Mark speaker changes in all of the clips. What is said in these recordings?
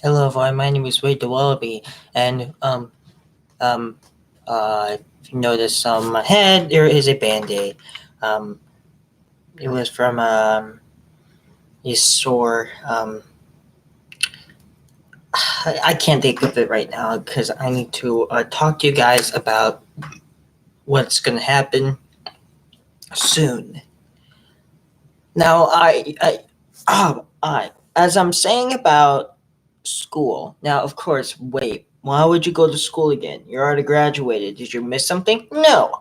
Speaker 1: Hello, everyone. My name is Wade the Wallaby, and um, if you notice on my head, there is a band-aid. Um, it was from a sore. I can't think of it right now because I need to talk to you guys about what's going to happen soon. Now, as I'm saying about school. Now, of course, wait. Why would you go to school again? You're already graduated. Did you miss something? No.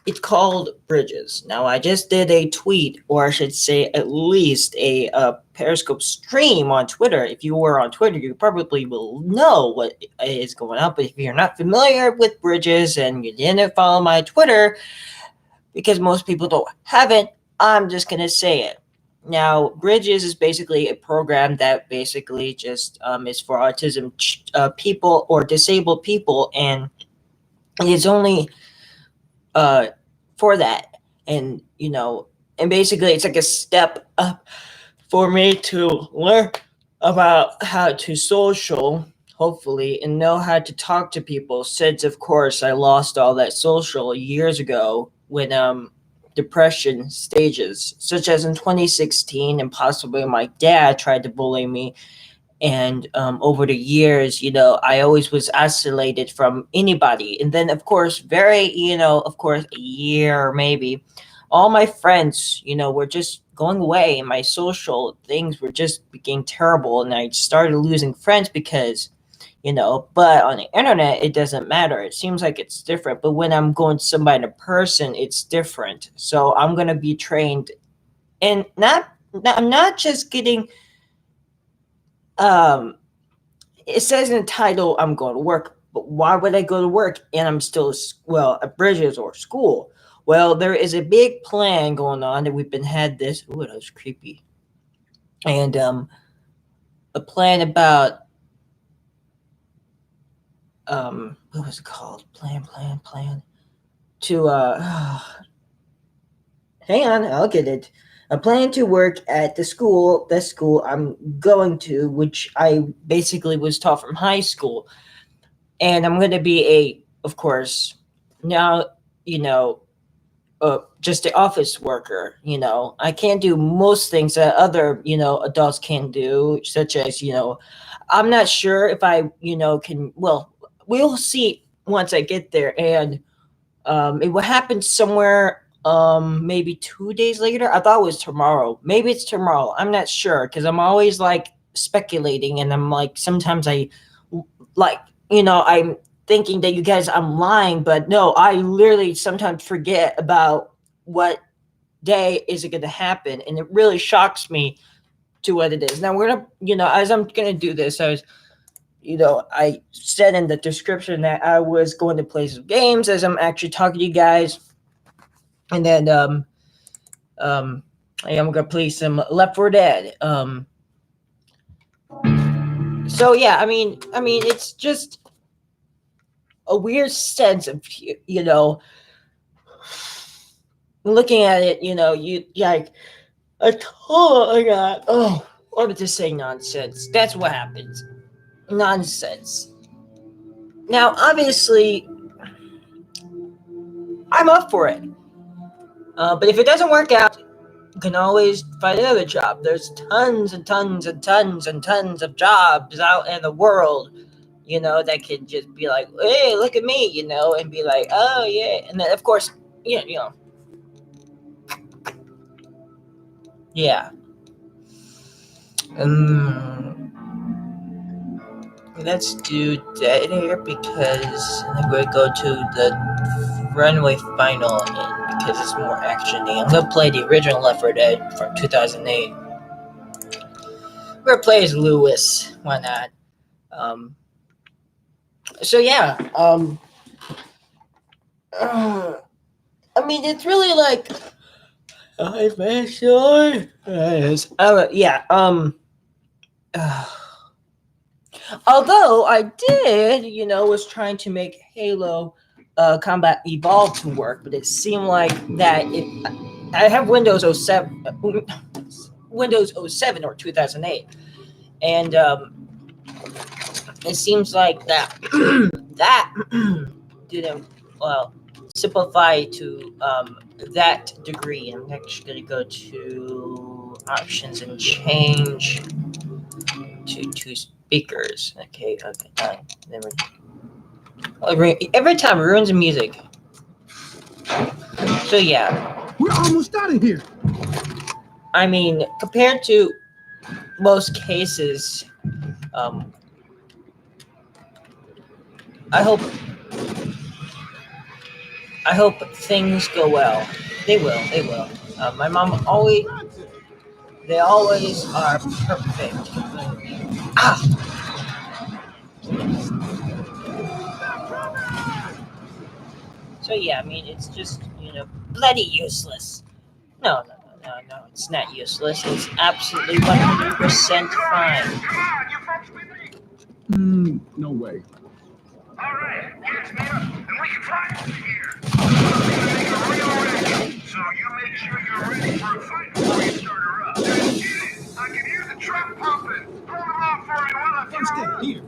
Speaker 1: It's called Bridges. Now, I just did a tweet, or I should say, at least a Periscope stream on Twitter. If you were on Twitter, you probably will know what is going on. But if you're not familiar with Bridges and you didn't follow my Twitter, because most people don't have it, I'm just gonna say it. Now, Bridges is basically a program that basically just is for autism people or disabled people, and it's only uh, for that. And and basically, it's like a step up for me to learn about how to social, hopefully, and know how to talk to people. Since, of course, I lost all that social years ago when depression stages, such as in 2016, and possibly my dad tried to bully me. And over the years, I always was isolated from anybody. And then, of course, of course, a year maybe, all my friends, were just going away, and my social things were just became terrible. And I started losing friends because but on the internet it doesn't matter. It seems like it's different, but when I'm going to somebody in person, it's different. So I'm going to be trained, and I'm not just getting um it says in the title I'm going to work, but why would I go to work and I'm still at Bridges or school? Well, there is a big plan going on that we've been had this. Ooh, that was creepy. And a plan about what was it called? Plan to hang on, I'll get it. I plan to work at the school I'm going to, which I basically was taught from high school. And I'm going to be of course, now, you know, just an office worker. I can't do most things that other, adults can do, such as, I'm not sure if I, can, well, we'll see once I get there. And it will happen somewhere maybe 2 days later. I thought it was tomorrow. Maybe it's tomorrow. I'm not sure because I'm always like speculating, and I'm like sometimes I like I'm thinking that you guys I'm lying, but no, I literally sometimes forget about what day is it going to happen, and it really shocks me to what it is. Now we're gonna as I'm gonna do this, I said in the description that I was going to play some games as I'm actually talking to you guys. And then I am gonna play some Left 4 Dead. So yeah, I mean it's just a weird sense of looking at it. You like I got what did to say nonsense. That's what happens. Nonsense. Now obviously I'm up for it. But if it doesn't work out, you can always find another job. There's tons and tons and tons and tons of jobs out in the world, that can just be like, hey, look at me, and be like, oh, yeah. And then, of course, yeah. Um, let's do that here because I'm going to go to the Runway Final because it's more actiony. I'm going to play the original Left 4 Dead from 2008. We're play as Lewis. Why not? So yeah. I mean, it's really like. I'm very sure. Yes. Yeah. Although I did, was trying to make Halo Combat Evolve to work, but it seemed like that I have Windows 07, Windows 07 or 2008, and it seems like that that didn't well simplify to that degree. I'm actually going to go to options and change to speakers. Okay, then every time it ruins the music. So yeah,
Speaker 2: we're almost out of here.
Speaker 1: I mean, compared to most cases, um, I hope things go well. They will. They will. My mom always. They always are perfect. Ah. So yeah, I mean, it's just bloody useless. No, no, no, no, no. It's not useless. It's absolutely 100% fine.
Speaker 2: No way.
Speaker 3: All right, get me up, and we can fly out of here. Make a real ready. So you make sure you're ready for a fight before you start her up. Get it. I can hear the truck pumping. Hold them off for me while I
Speaker 2: Let's
Speaker 3: fuel up.
Speaker 2: stay here.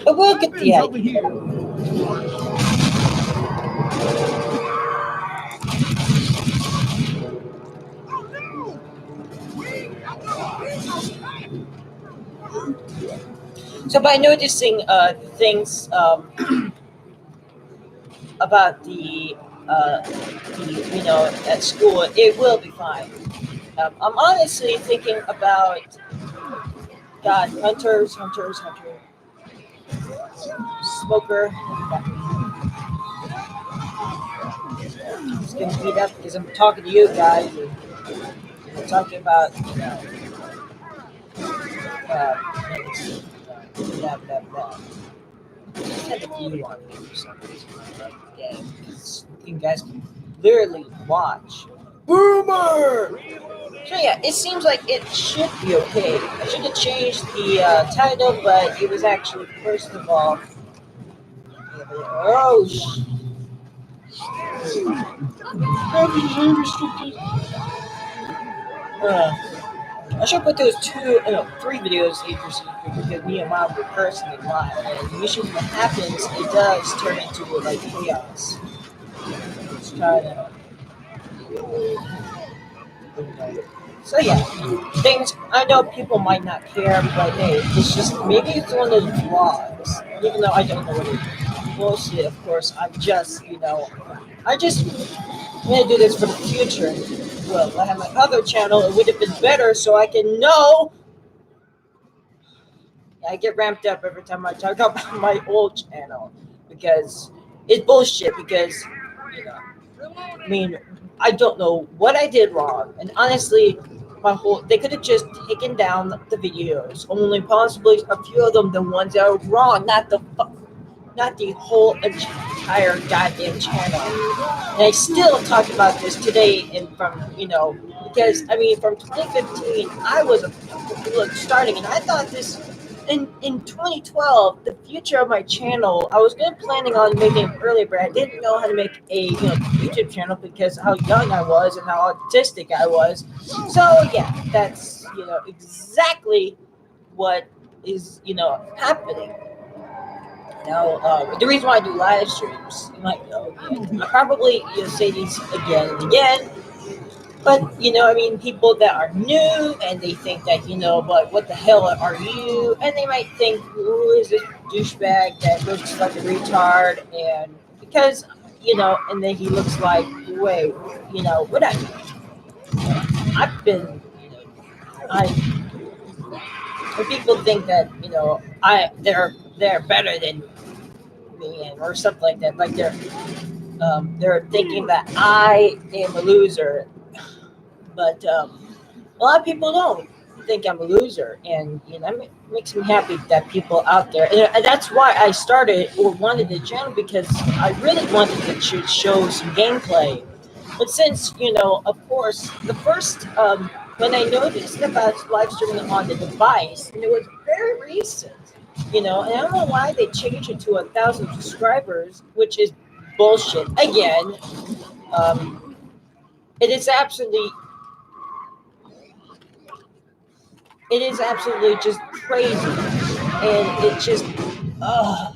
Speaker 1: But we'll get the
Speaker 2: Over
Speaker 1: idea.
Speaker 2: here.
Speaker 1: So by noticing things about at school, it will be fine. I'm honestly thinking about God, hunters, smoker. It's gonna beat up because I'm talking to you guys. I'm talking about uh, blah blah blah. Just had the view on me for some reason. Like, yeah, because you guys can literally watch. Boomer! So yeah, it seems like it should be okay. I should have changed the title, but it was actually first of all. Oh I should put those three videos because me and mom were personally live, and usually what happens, it does turn into like chaos. Let's try to. So yeah, things I know people might not care, but hey, it's just maybe it's one of the vlogs. Even though I don't know what it is. Bullshit, of course. I just want to do this for the future. Well, I have my other channel. It would have been better, so I can know. I get ramped up every time I talk about my old channel because it's bullshit. Because you know, I mean, I don't know what I did wrong, and honestly, they could have just taken down the videos, only possibly a few of them, the ones that are wrong, not the whole entire goddamn channel. And I still talk about this today, and because I mean, from 2015, I was starting, and I thought this. In 2012, the future of my channel, I was planning on making it earlier, but I didn't know how to make a YouTube channel because how young I was and how autistic I was. So yeah, that's exactly what is happening. The reason why I do live streams, you might know, I probably say these again and again, but I mean, people that are new and they think that but what the hell are you? And they might think, who is this douchebag that looks like a retard? And because and then he looks like, wait, what I've been, I when people think that they're better than me or something like that, like they're thinking that I am a loser, but a lot of people don't think I'm a loser, and it makes me happy that people out there, and that's why I started or wanted the channel because I really wanted to show some gameplay. But since of course, the first when I noticed about live streaming on the device, and it was very recent, and I don't know why they changed it to 1,000 subscribers, which is bullshit. Again, it is absolutely just crazy. and it just, ugh.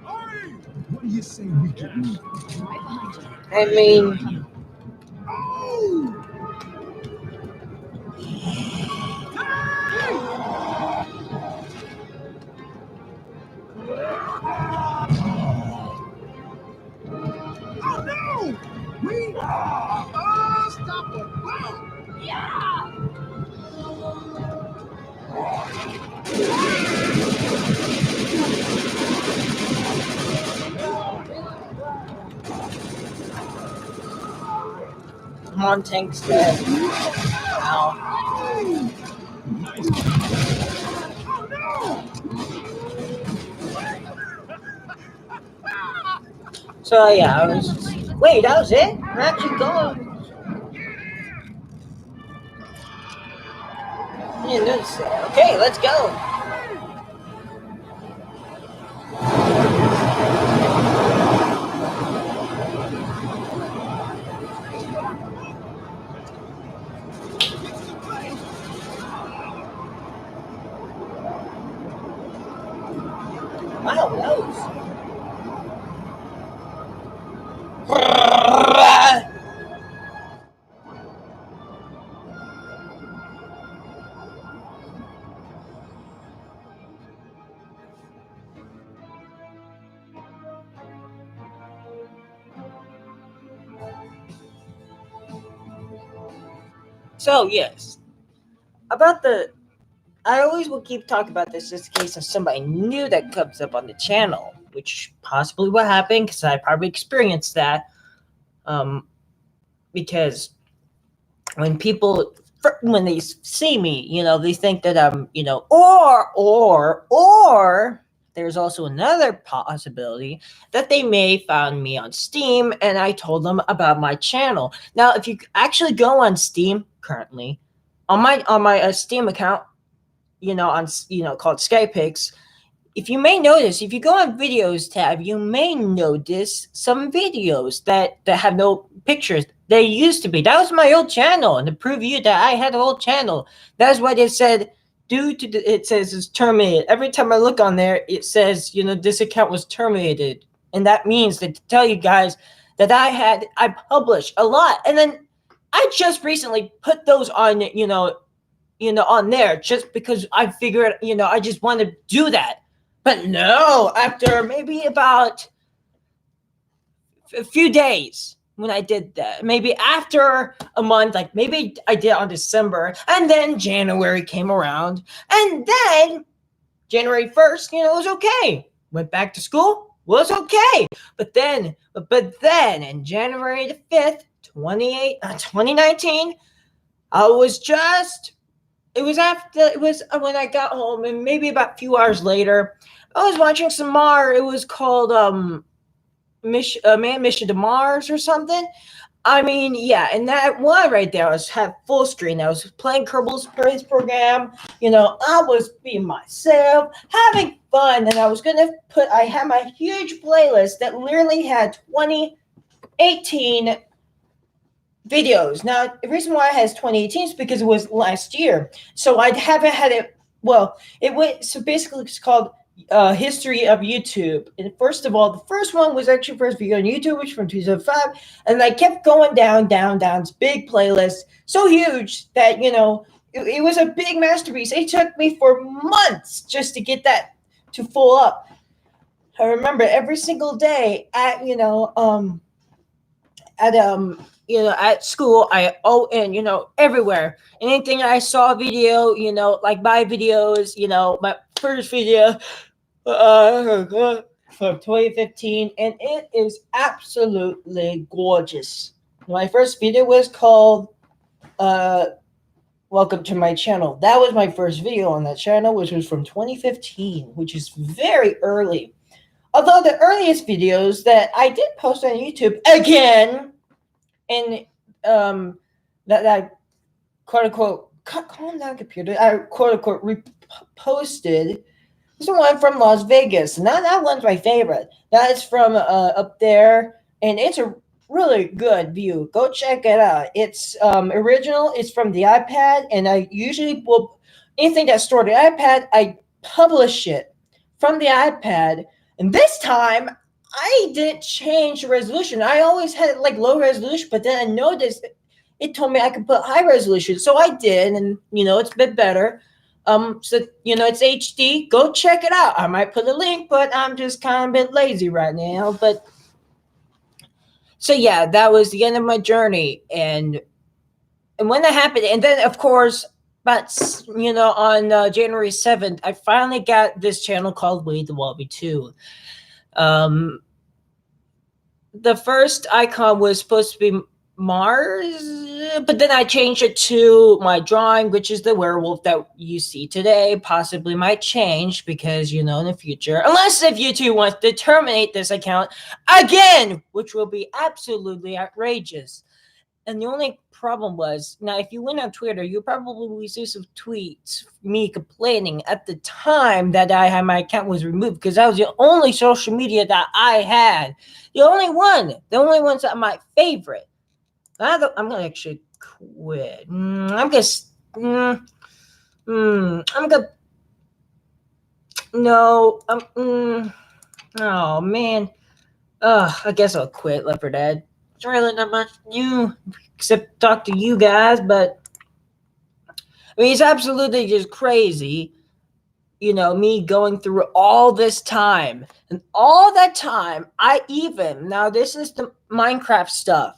Speaker 2: Hey! What do you say we get moving?
Speaker 1: I mean,
Speaker 2: Oh! Oh no! We are unstoppable!
Speaker 1: come on, tanks dead. Ow.
Speaker 2: Nice. Oh no!
Speaker 1: So yeah, I was just, wait, that was it? We're actually going. I didn't notice that. Okay, let's go. Wow, that was. So yes, about the. I always will keep talking about this just in case of somebody new that comes up on the channel, which possibly will happen because I probably experienced that. Um, because when people when they see me, they think that I'm, or there's also another possibility that they may found me on Steam and I told them about my channel. Now, if you actually go on Steam currently, on my Steam account, on called Skypix, if you may notice, if you go on videos tab, you may notice some videos that have no pictures. They used to be. That was my old channel, and to prove you that I had an old channel, that's what it said. It says it's terminated. Every time I look on there, it says this account was terminated, and that means that to tell you guys that I published a lot, and then I just recently put those on on there just because I figured I just want to do that. But no, after maybe about a few days when I did that, maybe after a month, like maybe I did on December, and then January came around, and then January 1st, it was okay. Went back to school, was okay. But then in January the 5th, 2019, I was just it was when I got home, and maybe about a few hours later, I was watching some Mar. It was called Man Mission to Mars or something. I mean, yeah, and that one right there was had full screen. I was playing Kerbal Space Program. I was being myself, having fun, and I had my huge playlist that literally had 2018 videos. Now, the reason why it has 2018 is because it was last year. So I haven't had it. Well, it went. So basically, it's called History of YouTube. And first of all, the first one was actually first video on YouTube, which was from 2005. And I kept going down, down, down. It's big playlist, so huge that it was a big masterpiece. It took me for months just to get that to full up. I remember every single day at at school, and everywhere, anything I saw a video, like my videos, my first video from 2015, and it is absolutely gorgeous. My first video was called welcome to my channel. That was my first video on that channel, which was from 2015, which is very early. Although the earliest videos that I did post on YouTube again, and that I quote unquote calm down, computer. I quote unquote reposted is the one from Las Vegas. Now that one's my favorite. That is from up there, and it's a really good view. Go check it out. It's original. It's from the iPad, and I usually will anything that's stored on the iPad, I publish it from the iPad. And this time, I didn't change the resolution. I always had like low resolution, but then I noticed it told me I could put high resolution, so I did, and it's a bit better. So it's HD. Go check it out. I might put a link, but I'm just kind of a bit lazy right now. But so yeah, that was the end of my journey, and when that happened, and then of course, but on January 7th, I finally got this channel called Wade the Wallaby 2. The first icon was supposed to be Mars, but then I changed it to my drawing, which is the werewolf that you see today. Possibly might change because, in the future, unless if YouTube wants to terminate this account again, which will be absolutely outrageous. And the only problem was, now if you went on Twitter, you probably see some tweets, me complaining at the time that I had my account was removed because that was the only social media that I had. The only ones that are my favorite. I'm gonna actually quit. I'm gonna. No. Oh man. I guess I'll quit Leopard Dad. It's really not much new except talk to you guys, but I mean it's absolutely just crazy. Me going through all this time, and all that time, now this is the Minecraft stuff.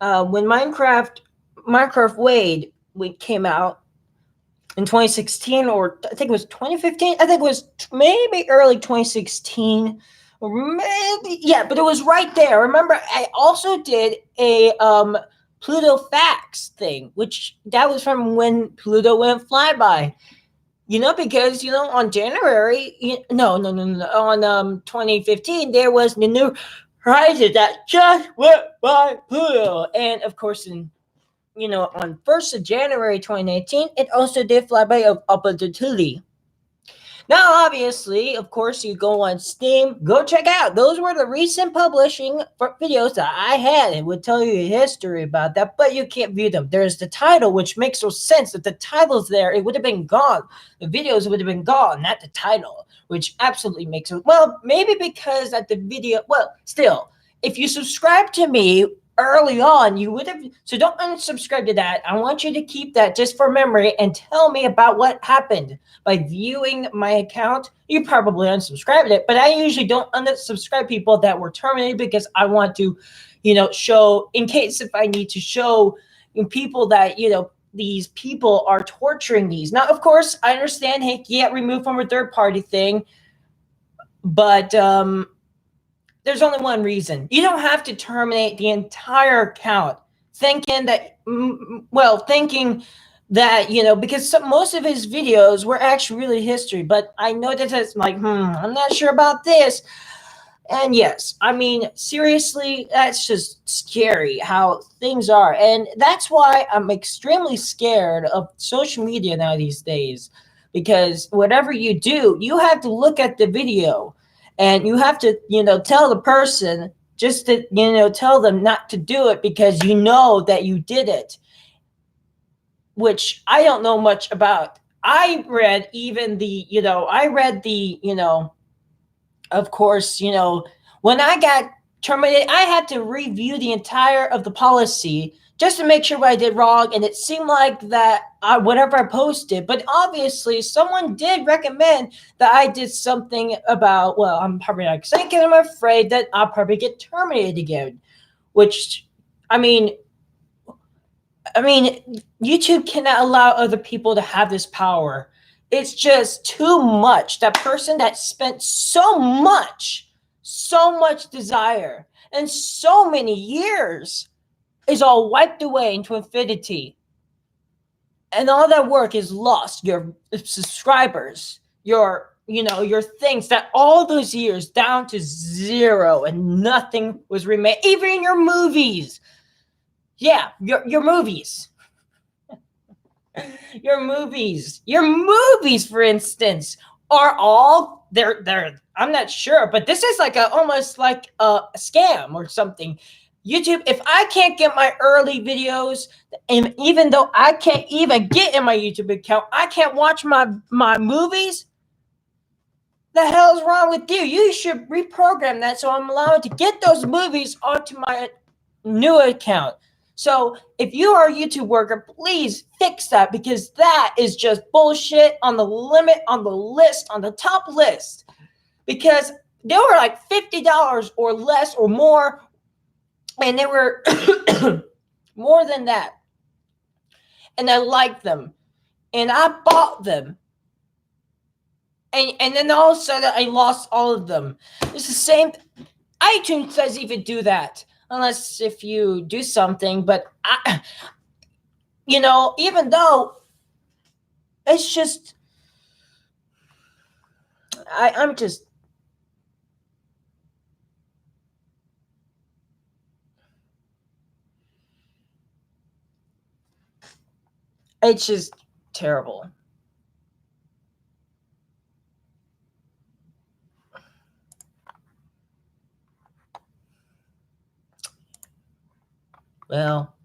Speaker 1: When Minecraft Wade came out in 2016, or I think it was 2015. I think it was maybe early 2016, or maybe but it was right there. Remember, I also did a Pluto facts thing, which that was from when Pluto went flyby. Because on January, no, on 2015 there was the new horizon that just went by Pluto, and of course on 1st of January 2019 it also did flyby of Opportunity. Now, obviously, of course, you go on Steam, go check out. Those were the recent publishing videos that I had. It would tell you a history about that, but you can't view them. There's the title, which makes no sense. If the title's there, it would have been gone. The videos would have been gone, not the title, which absolutely makes it. Well, maybe because at the video, well, still, if you subscribe to me early on, you would have. So don't unsubscribe to that. I want you to keep that just for memory and tell me about what happened by viewing my account. You probably unsubscribed it, but I usually don't unsubscribe people that were terminated because I want to, show, in case if I need to show people that, these people are torturing these. Now, of course, I understand, hey, get removed from a third party thing, but there's only one reason. You don't have to terminate the entire account thinking that, because most of his videos were actually really history, but I know that it's like, I'm not sure about this. And yes, I mean, seriously, that's just scary how things are. And that's why I'm extremely scared of social media now these days, because whatever you do, you have to look at the video. And you have to, tell the person just to, tell them not to do it because you know that you did it, which I don't know much about. I read of course, when I got terminated, I had to review the entire of the policy just to make sure what I did wrong. And it seemed like that whatever I posted, but obviously someone did recommend that I did something about, well, I'm probably not saying it. I'm afraid that I'll probably get terminated again, which, I mean, YouTube cannot allow other people to have this power. It's just too much. That person that spent so much desire and so many years is all wiped away into infinity. And all that work is lost. Your subscribers, your things, that all those years down to zero and nothing was remade. Even your movies. Yeah, your movies. Your movies, for instance, are all they're I'm not sure, but this is like almost like a scam or something. YouTube, if I can't get my early videos, and even though I can't even get in my YouTube account, I can't watch my movies. The hell is wrong with you? You should reprogram that so I'm allowed to get those movies onto my new account. So if you are a YouTube worker, please fix that, because that is just bullshit on the limit, on the list, on the top list. Because they were like $50 or less or more, and they were more than that. And I liked them, and I bought them. And then all of a sudden I lost all of them. It's the same. iTunes doesn't even do that unless if you do something. But even though it's just, I'm just. It's just terrible. Well,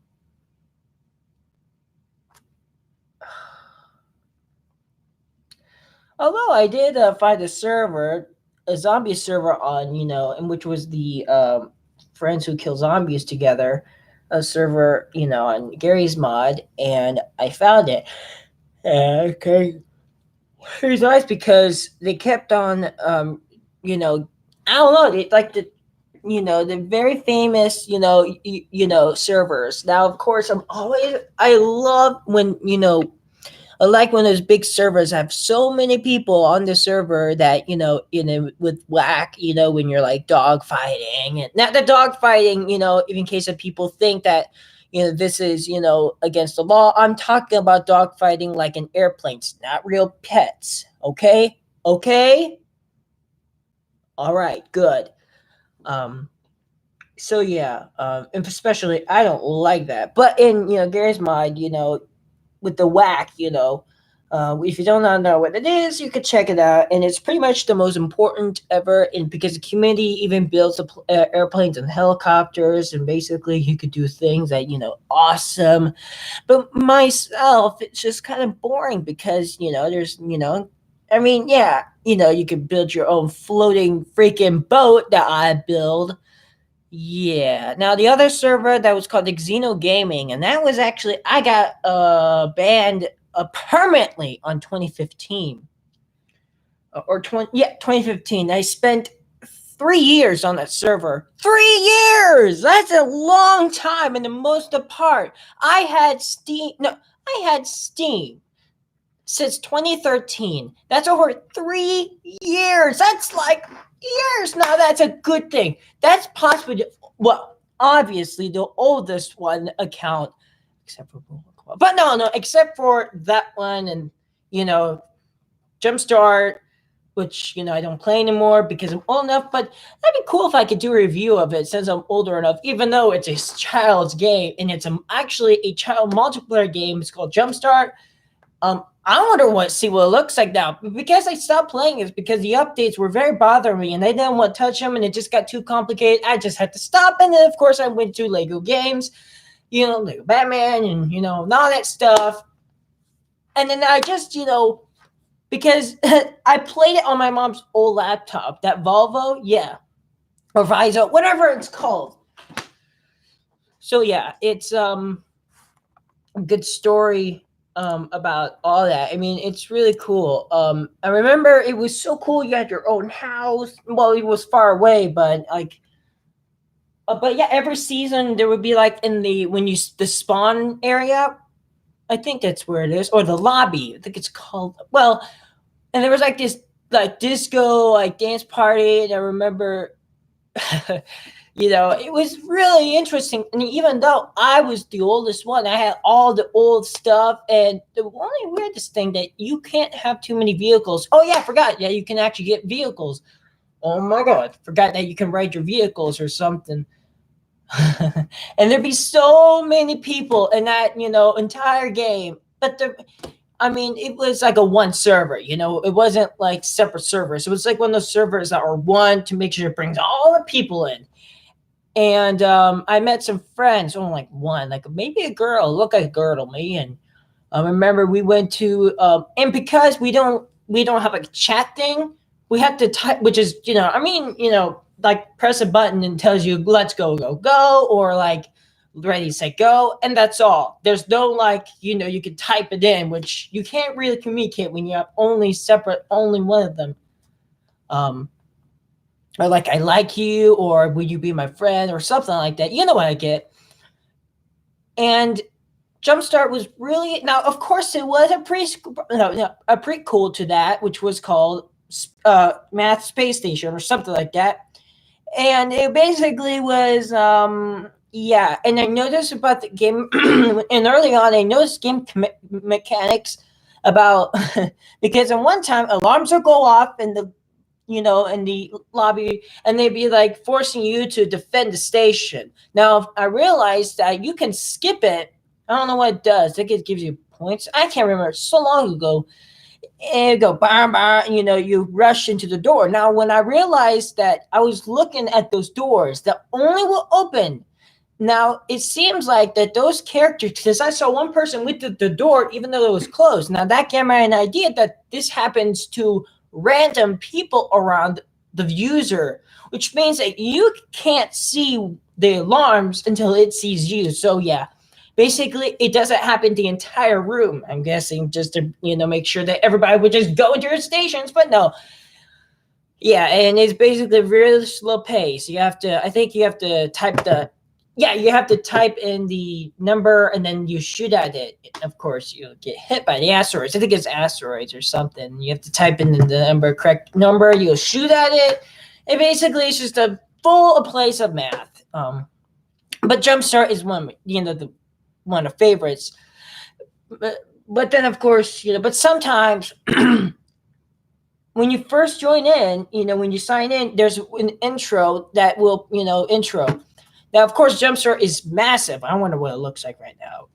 Speaker 1: although I did find a server, a zombie server on, in which was the friends who kill zombies together, a server, on Gary's mod, and I found it. Okay. It was nice because they kept on, I don't know, they like the very famous, servers. Now, of course, I love when, I like when those big servers have so many people on the server that, with whack, when you're like dog fighting, and not the dog fighting, in case of people think that, this is, against the law. I'm talking about dog fighting like in airplanes, not real pets. Okay. Okay. All right. Good. So yeah, and especially I don't like that. But in Gary's mod, with the whack, if you don't know what it is, you could check it out, and it's pretty much the most important ever. And because the community even builds airplanes and helicopters, and basically you could do things that awesome. But myself, it's just kind of boring because there's I mean, yeah, you can build your own floating freaking boat that I build. Yeah. Now the other server that was called Xeno Gaming, and that was actually I got banned permanently on 2015 or 2015. I spent 3 years on that server. 3 years. That's a long time. And the most apart, I had Steam. No, I had Steam since 2013. That's over 3 years. That's like years. Now that's a good thing. That's possibly, well, obviously the oldest one account, except for but no, except for that one, and Jumpstart, which I don't play anymore because I'm old enough. But that'd be cool if I could do a review of it since I'm older enough. Even though it's a child's game and it's actually a child multiplayer game. It's called Jumpstart. I wonder see what it looks like now. Because I stopped playing is because the updates were very bothering me, and I didn't want to touch them, and it just got too complicated. I just had to stop, and then of course I went to Lego games, Lego Batman, and all that stuff. And then I just because I played it on my mom's old laptop, that Volvo, yeah, or Viso, whatever it's called. So yeah, it's a good story. About all that. I mean, it's really cool. I remember it was so cool. You had your own house. Well, it was far away, but but yeah, every season there would be like in the spawn area. I think that's where it is, or the lobby. I think it's called. Well, and there was like this like disco like dance party, and I remember. It was really interesting. And even though I was the oldest one, I had all the old stuff. And the only weirdest thing that you can't have too many vehicles. Oh yeah, I forgot. Yeah, you can actually get vehicles. Oh my God, forgot that you can ride your vehicles or something. And there'd be so many people in that entire game. But I mean, it was like a one server, it wasn't like separate servers. It was like one of those servers that are one to make sure it brings all the people in. And I met some friends, only like one, like maybe a girl, look like a girl to me. And I remember we went to, and because we don't have like a chat thing, we have to type, which is, like press a button and tells you, let's go, go, go, or like ready, set, go. And that's all. There's no like, you can type it in, which you can't really communicate when you have only one of them. Um, or like, I like you, or would you be my friend, or something like that. You know what I get. And Jumpstart was really, now. Of course, it was a prequel to that, which was called Math Space Station or something like that. And it basically was, yeah. And I noticed about the game, and early on, I noticed game mechanics about because at one time alarms would go off in the lobby, and they'd be like forcing you to defend the station. Now I realized that you can skip it. I don't know what it does. I think it gives you points. I can't remember. It's so long ago. And go bam bam, you rush into the door. Now when I realized that, I was looking at those doors that only will open. Now it seems like that those characters, because I saw one person with the door even though it was closed. Now that gave me an idea that this happens to random people around the user, which means that you can't see the alarms until it sees you. So yeah, basically it doesn't happen the entire room. I'm guessing just to make sure that everybody would just go into their stations, but no. Yeah, and it's basically really slow pace. I think you have to type you have to type in the number and then you shoot at it. Of course, you'll get hit by the asteroids. I think it's asteroids or something. You have to type in the correct number. You'll shoot at it. And basically, it's just a full place of math. But Jumpstart is one of favorites. But then, of course, but sometimes when you first join in, when you sign in, there's an intro that will, intro. Now, of course, Jumpstart is massive. I wonder what it looks like right now.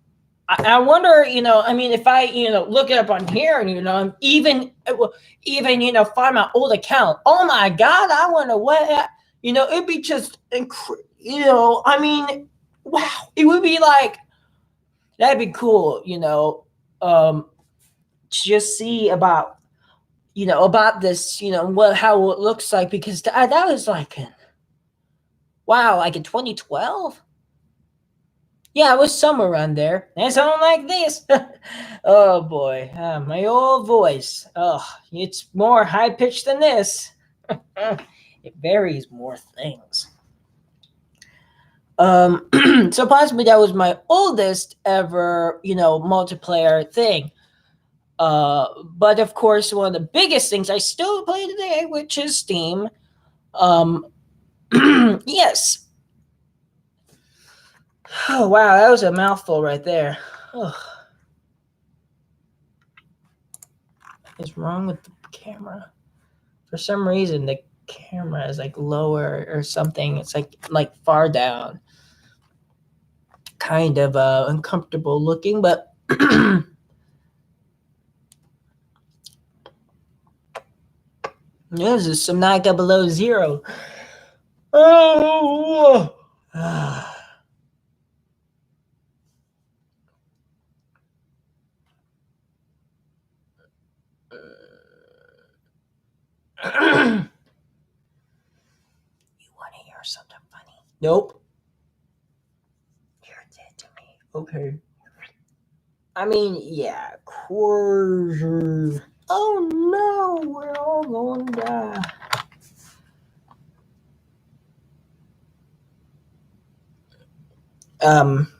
Speaker 1: I wonder, I mean, if I, look it up on here and, even, find my old account. Oh my God, I wonder what, it'd be just, I mean, wow, it would be like, that'd be cool, just see about, about this, how it looks like, because that was like, wow, like in 2012? Yeah, it was somewhere around there. And something like this. Oh boy, my old voice. Oh, it's more high pitched than this. It varies more things. So possibly that was my oldest ever, multiplayer thing. But of course, one of the biggest things I still play today, which is Steam. Yes. Oh wow, that was a mouthful right there. What is wrong with the camera? For some reason, the camera is like lower or something. It's like far down. Kind of uncomfortable looking, but this is some Naga below zero. Oh. You want to hear something funny? Nope. You're dead to me. Okay. I mean, yeah, quarter. Oh no, we're all going to die.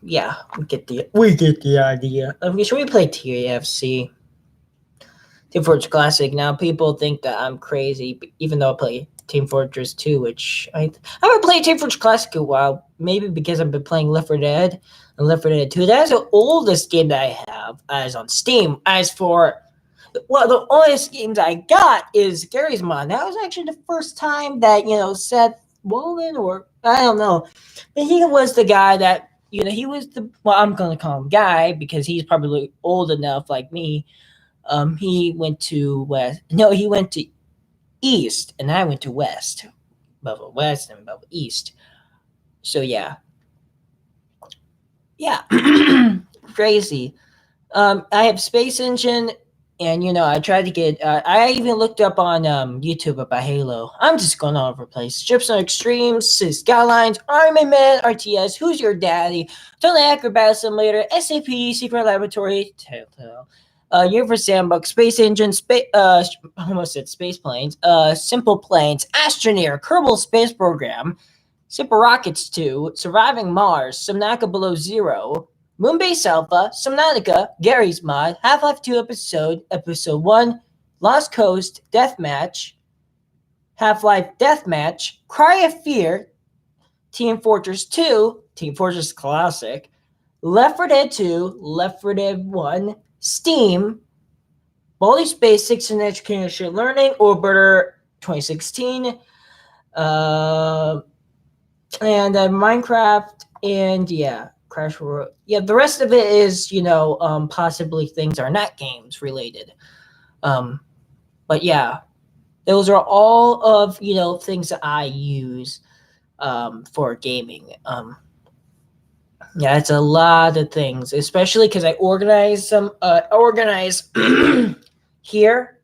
Speaker 1: Yeah, we get the idea. Okay, should we play TFC? Team Fortress Classic. Now people think that I'm crazy, even though I play Team Fortress 2, which I haven't played Team Fortress Classic in a while. Maybe because I've been playing Left 4 Dead and Left 4 Dead 2. That's the oldest game that I have as on Steam. As for the oldest games I got is Gary's Mod. That was actually the first time that Seth Wallen, or I don't know, but he was the guy that he was the I'm gonna call him guy because he's probably old enough like me. He went to west. No, he went to east, and I went to west. Bubble west and Bubble east. So yeah, yeah, crazy. I have Space Engine, and I tried to get. I even looked up on YouTube about Halo. I'm just going all over the place. Ships on Extremes, Skylines, Iron Man, RTS. Who's Your Daddy? Total Acrobat Simulator, SAP, Secret Laboratory, Telltale. Universe Sandbox, Space Engine, almost said Space Planes, Simple Planes, Astroneer, Kerbal Space Program, Super Rockets 2, Surviving Mars, Subnautica Below Zero, Moonbase Alpha, Subnautica, Gary's Mod, Half-Life 2 Episode 1, Lost Coast, Deathmatch, Half-Life Deathmatch, Cry of Fear, Team Fortress 2, Team Fortress Classic, Left 4 Dead 2, Left 4 Dead 1, Steam, Baldi Space 6 and Education Learning, Orbiter 2016, and Minecraft, and yeah, Crash World. Yeah, the rest of it is, possibly things are not games related. But yeah, those are all of, things that I use for gaming. Yeah, it's a lot of things, especially because I organize here.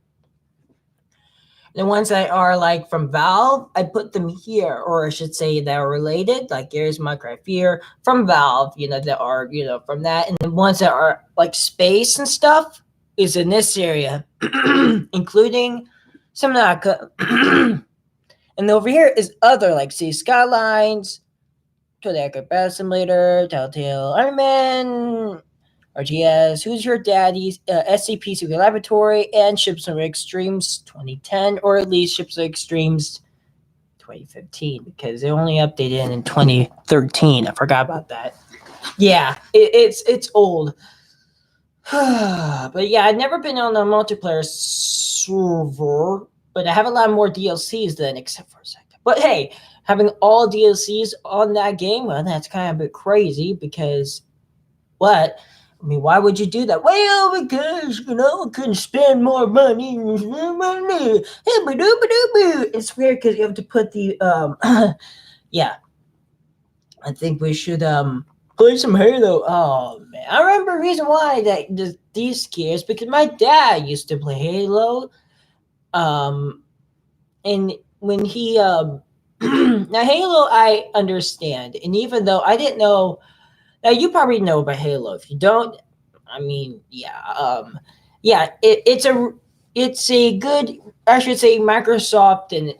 Speaker 1: The ones that are like from Valve, I put them here, or I should say that are related. Like here's Minecraft here from Valve, that are, from that. And the ones that are like space and stuff is in this area, including some Naka. And over here is other, like Sea Skylines, Total Battle Simulator, Telltale, Iron Man, RTS, Who's Your Daddy, SCP Secret Laboratory, and Ships on Extremes 2010, or at least Ships on Extremes 2015, because they only updated in 2013. I forgot about that. Yeah, it's old. But yeah, I've never been on a multiplayer server, but I have a lot more DLCs than, except for a second. But hey, having all DLCs on that game, well, that's kind of a bit crazy because what? I mean, why would you do that? Well, because, I couldn't spend more money. It's weird because you have to put the, yeah. I think we should, play some Halo. Oh, man. I remember the reason why these scares, because my dad used to play Halo. And when he, now Halo, I understand. And even though I didn't know, now you probably know about Halo. If you don't, I mean, yeah, it's a good, I should say, Microsoft, and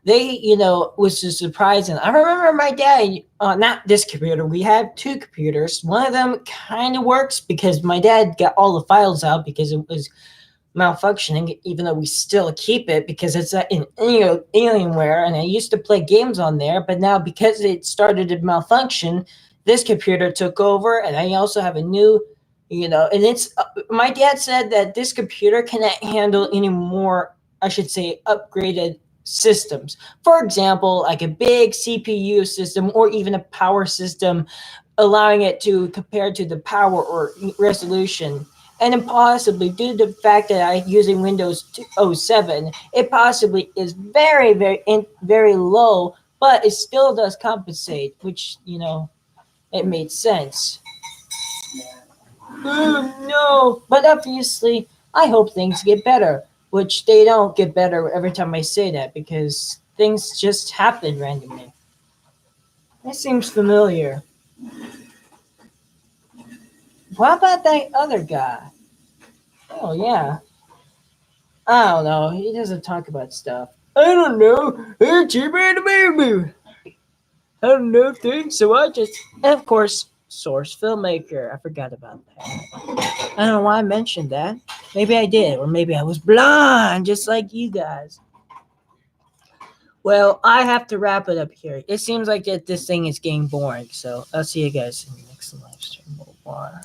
Speaker 1: they was just surprising. I remember my dad, not this computer. We had two computers. One of them kind of works because my dad got all the files out because it was malfunctioning, even though we still keep it because it's in Alienware, and I used to play games on there, but now because it started to malfunction, this computer took over, and I also have a new, and it's, my dad said that this computer cannot handle any more, I should say, upgraded systems. For example, like a big CPU system or even a power system, allowing it to compare to the power or resolution. And then possibly due to the fact that I'm using Windows 07, it possibly is very, very, very low, but it still does compensate, which, it made sense. No, but obviously, I hope things get better, which they don't get better every time I say that because things just happen randomly. That seems familiar. What about that other guy? Oh, yeah. I don't know. He doesn't talk about stuff. I don't know. It's I don't know things, so I just, and of course, Source Filmmaker. I forgot about that. I don't know why I mentioned that. Maybe I did, or maybe I was blind, just like you guys. Well, I have to wrap it up here. It seems like this thing is getting boring, so I'll see you guys in the next live stream. Au revoir.